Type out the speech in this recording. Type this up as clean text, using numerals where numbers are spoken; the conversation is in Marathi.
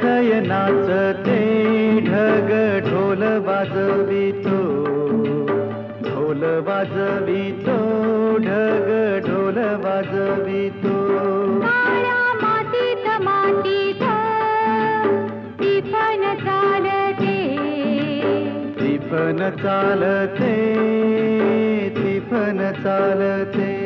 थय नाचते ढग ढोल वाजवितो, ढोल वाजवितो ढग ढोल वाजवितो. काळ्या मातीत मातीत टिपण चालते, टिपण चालते, टिपण चालते.